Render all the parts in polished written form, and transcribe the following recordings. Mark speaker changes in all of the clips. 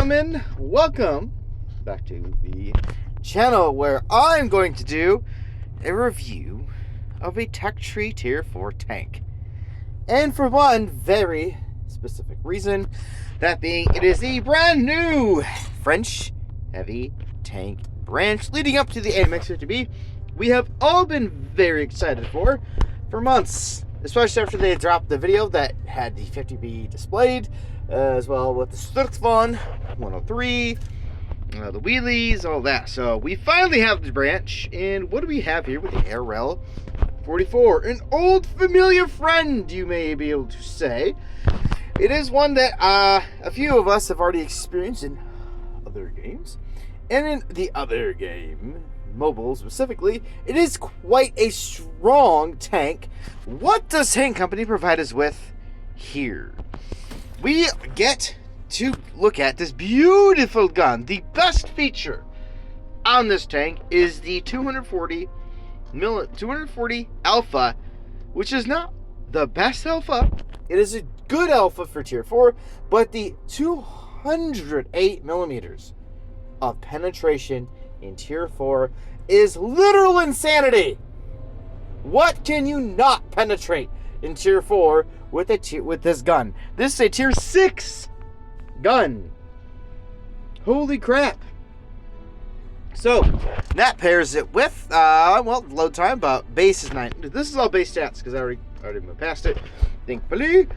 Speaker 1: gentlemen, welcome back to the channel where I'm going to do a review of a Tech Tree Tier 4 tank. And for one very specific reason, that being it is the brand new French heavy tank branch leading up to the AMX50B we have all been very excited for months, especially after they dropped the video that had the 50B displayed, as well with the Sturtvan 103, the wheelies, all that. So we finally have the branch, and what do we have here with the ARL44? An old familiar friend, you may be able to say. It is one that a few of us have already experienced in other games, and in the other game, mobile specifically, it is quite a strong tank. What does Tank Company provide us with here? We get to look at this beautiful gun. The best feature on this tank is the 240 Alpha, which is not the best Alpha. It is a good Alpha for Tier 4, but the 208 millimeters of penetration in Tier 4 is literal insanity. What can you not penetrate in Tier 4 with this gun? This is a Tier 6 gun. Holy crap. So, that pairs it with, well, load time, but base is 9. This is all base stats, because I already went past it, thankfully.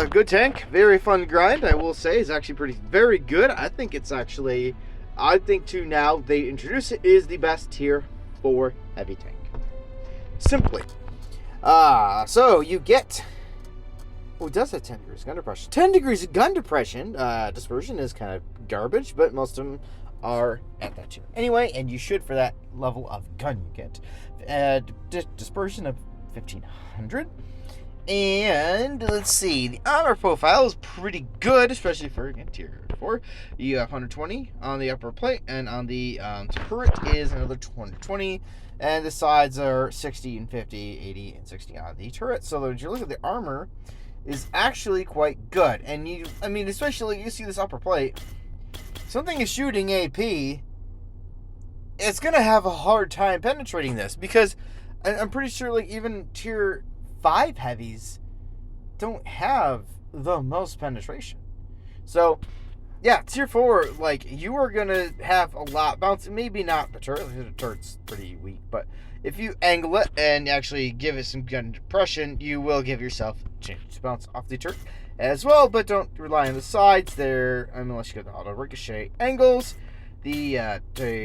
Speaker 1: Good tank, very fun grind, I will say. It's actually very good. I think to now they introduce it, is the best Tier 4 heavy tank. Simply. So you get... Oh, it does have 10 degrees gun depression. 10 degrees of gun depression. Dispersion is kind of garbage, but most of them are at that too. Anyway, and you should for that level of gun you get. Dispersion of 1500. And let's see, the armor profile is pretty good, especially for, again, Tier 4. You have 120 on the upper plate, and on the turret is another 220. And the sides are 60 and 50, 80 and 60 on the turret. So when you look at the armor, is actually quite good. And especially you see this upper plate, something is shooting AP, it's gonna have a hard time penetrating this, because I'm pretty sure like even Tier 5 heavies don't have the most penetration. So yeah, Tier 4, like, you are gonna have a lot bounce. Maybe not the turret. The turret's pretty weak, but if you angle it and actually give it some gun depression, you will give yourself a chance to bounce off the turret as well. But don't rely on the sides there, unless you get the auto ricochet angles. The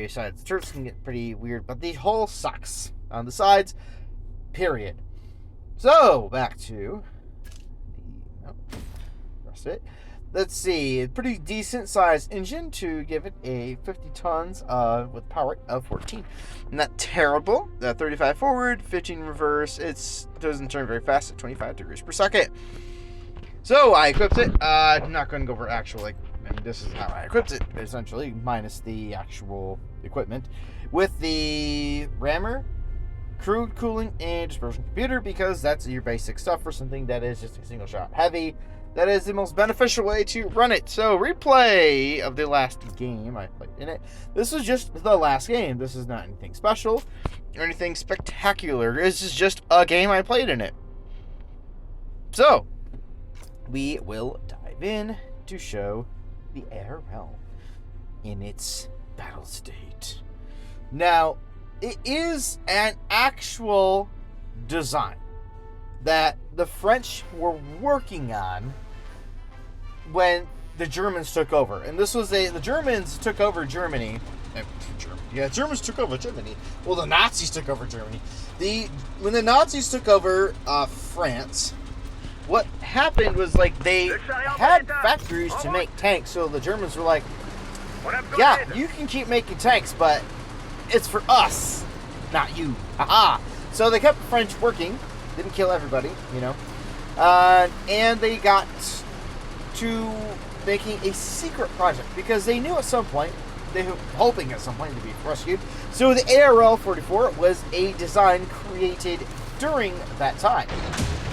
Speaker 1: sides of the turrets can get pretty weird, but the hull sucks on the sides, period. So back to the rest of it. Let's see, a pretty decent sized engine to give it a 50 tons with power of 14. Not terrible. 35 forward, 15 reverse. It doesn't turn very fast at 25 degrees per second. So I equipped it. I'm not going to go over this is how I equipped it, essentially, minus the actual equipment, with the rammer, crude cooling, and dispersion computer, because that's your basic stuff for something that is just a single shot heavy. That is the most beneficial way to run it. So, replay of the last game I played in it. This is just the last game. This is not anything special or anything spectacular. This is just a game I played in it. So, we will dive in to show the ARL in its battle state. Now, it is an actual design that the French were working on when the Germans took over. And this was the Germans took over Germany. Germans took over Germany. Well, the Nazis took over Germany. When the Nazis took over France, what happened was, like, they had factories to make tanks, so the Germans were like, yeah, you can keep making tanks, but it's for us, not you. Haha. So they kept the French working. Didn't kill everybody, and they got to making a secret project, because they knew at some point, they were hoping at some point to be rescued. So the ARL44 was a design created during that time.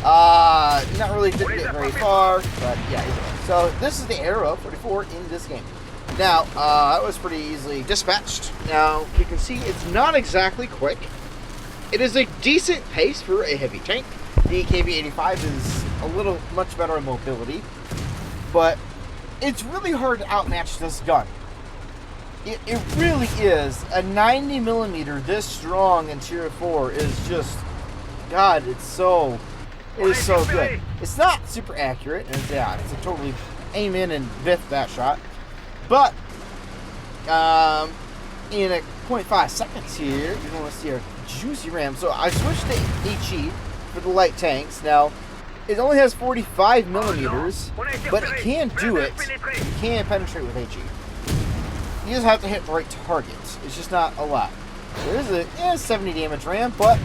Speaker 1: Not really didn't get very far, but yeah. So this is the ARL44 in this game. Now, that was pretty easily dispatched. Now, you can see it's not exactly quick. It is a decent pace for a heavy tank. The KB85 is a little much better in mobility, but it's really hard to outmatch this gun. It really is. A 90 millimeter this strong in Tier 4 is just, God, it is so good. It's not super accurate, and yeah, it's a totally aim in and biff that shot. But in a 0.5 seconds here, you're going to see a juicy ram. So I switched to HE for the light tanks. Now, it only has 45 millimeters, but it can do it. You can penetrate with HE. You just have to hit the right targets. It's just not a lot. There is a 70 damage ram, but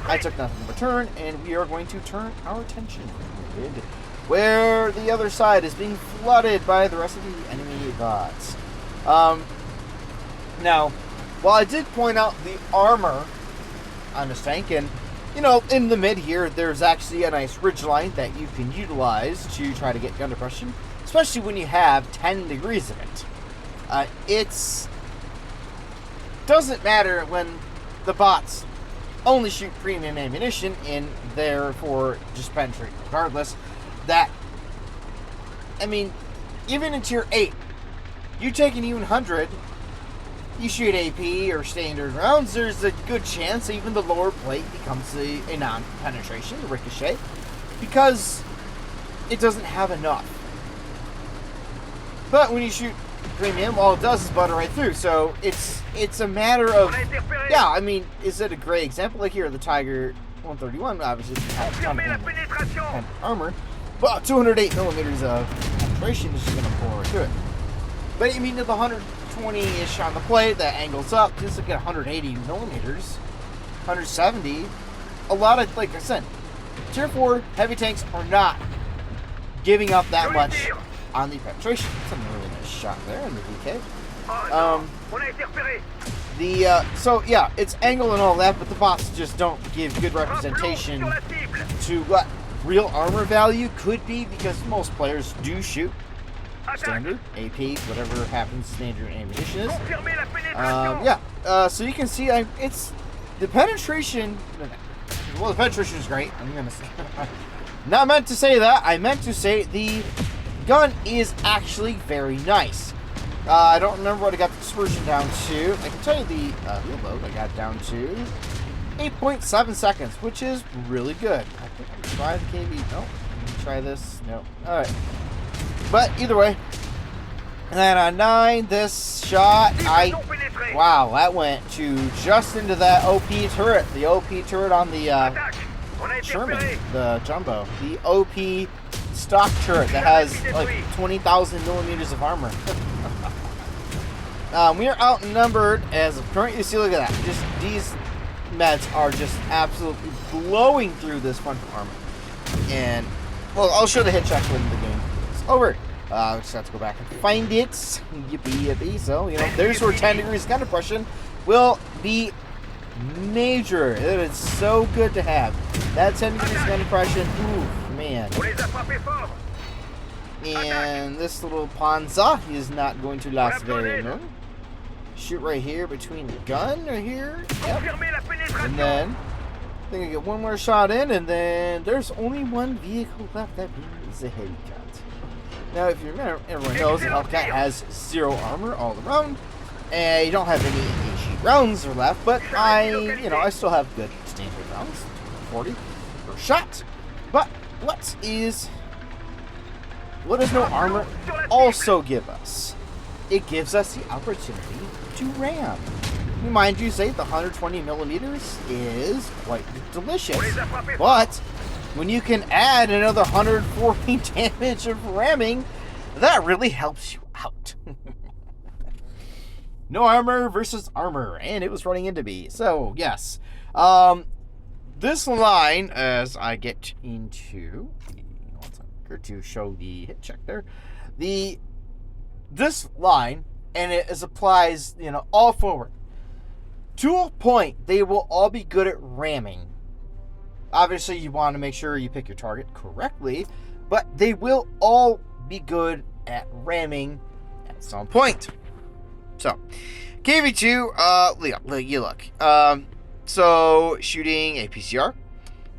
Speaker 1: I took nothing in return, and we are going to turn our attention where the other side is being flooded by the rest of the enemy bots. Now, while I did point out the armor on this tank, and you know, in the mid here, there's actually a nice ridgeline that you can utilize to try to get gun depression, especially when you have 10 degrees of it. It's doesn't matter when the bots only shoot premium ammunition and therefore just penetrate regardless. That, I mean, even in Tier 8, you take an even 100, you shoot AP or standard rounds, there's a good chance even the lower plate becomes a non-penetration, a ricochet, because it doesn't have enough. But when you shoot premium, all it does is butter right through. So it's a matter of, yeah, I mean, is it a great example? Like here, the Tiger 131 obviously has a ton of armor, but 208 millimeters of penetration is just going to pour right through it. But I mean, to the 120-ish on the plate, that angles up, just look at 180 millimeters, 170. A lot of, like I said, Tier 4 heavy tanks are not giving up that much on the penetration. That's a really nice shot there in the DK. So yeah, it's angle and all that, but the bots just don't give good representation to what real armor value could be, because most players do shoot standard, AP, whatever happens, standard ammunition is. So you can see it's the penetration. Well, the penetration is great. I'm gonna say, not meant to say that. I meant to say the gun is actually very nice. I don't remember what I got the dispersion down to. I can tell you the reload I got down to 8.7 seconds, which is really good. I think I'm gonna try the KB. No, try this. No. All right. But either way, and on 9, this shot, wow, that went to just into that OP turret. The OP turret on the Sherman, the Jumbo. The OP stock turret that has like 20,000 millimeters of armor. We are outnumbered as of current. You see, look at that. Just these meds are just absolutely blowing through this front armor. And well, I'll show the hit check when the game is over. Just have to go back and find it. Yippee yippee. So you know, there's where 10 degrees gun depression will be major. It is so good to have that 10 degrees gun depression. Ooh, man. And this little Panza is not going to last very long. Shoot right here between the gun right here. Yep. And then I think I get one more shot in, and then there's only one vehicle left. That is a Hellcat. Now, if you remember, everyone knows the Hellcat has 0 armor all around, and you don't have any HE rounds left. But I still have good standard rounds, 40 per shot. But what does no armor also give us? It gives us the opportunity to ram. Mind you, say the 120 millimeters is quite delicious, but when you can add another 140 damage of ramming, that really helps you out. No armor versus armor, and it was running into me. So yes, this line, as I get into to show the hit check there, this line, and it applies, all forward. To a point, they will all be good at ramming. Obviously, you want to make sure you pick your target correctly, but they will all be good at ramming at some point. So, KV2, you look. So, shooting a PCR,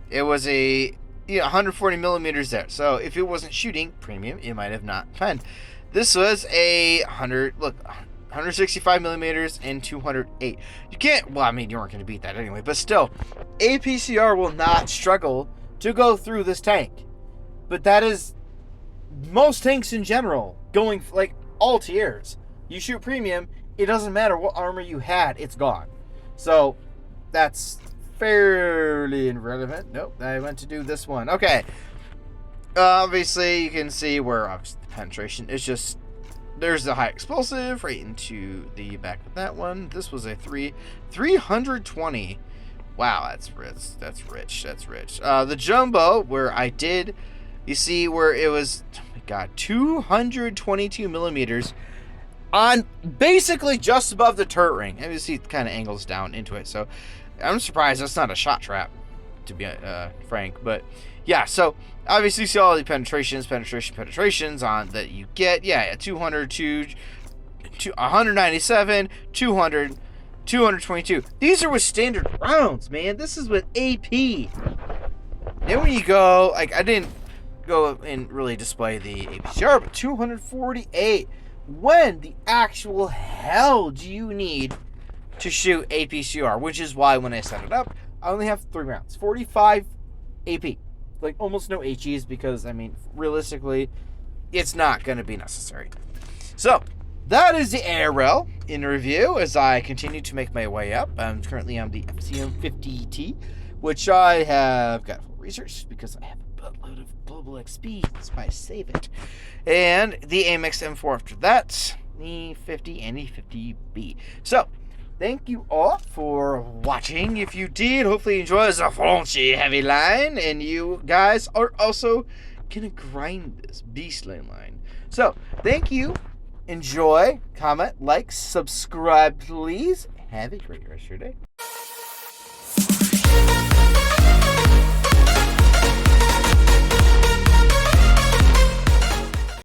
Speaker 1: it was a 140 millimeters there. So, if it wasn't shooting premium, it might have not been. This was a 165 millimeters and 208. You can't, you weren't going to beat that anyway, but still, a PCR will not struggle to go through this tank. But that is most tanks in general, going like all tiers. You shoot premium, it doesn't matter what armor you had, it's gone. So that's fairly irrelevant. Nope, I went to do this one. Okay. Obviously, you can see where obviously the penetration is just, there's the high explosive right into the back of that one. This was a 320. Wow, that's rich. That's rich. The jumbo, where I did, you see where it was, oh my god, 222 millimeters on basically just above the turret ring. And you see it kind of angles down into it. So I'm surprised that's not a shot trap, to be frank. But yeah, so obviously you see all the penetrations on that you get. Yeah, 200, 197, 200, 222. These are with standard rounds, man. This is with AP. Then when you go, like, I didn't go and really display the APCR, but 248. When the actual hell do you need to shoot APCR? Which is why when I set it up, I only have 3 rounds. 45 AP. Like, almost no HEs because, realistically, it's not going to be necessary. So, that is the ARL in review as I continue to make my way up. I'm currently on the FCM50T, which I have got full research because I have a buttload of global XP, so I save it. And the AMX M4 after that, the 50 and the 50B. So, thank you all for watching. If you did, hopefully you enjoy the Frenchy heavy line, and you guys are also gonna grind this beastly line. So, thank you. Enjoy, comment, like, subscribe, please. Have a great rest of your day.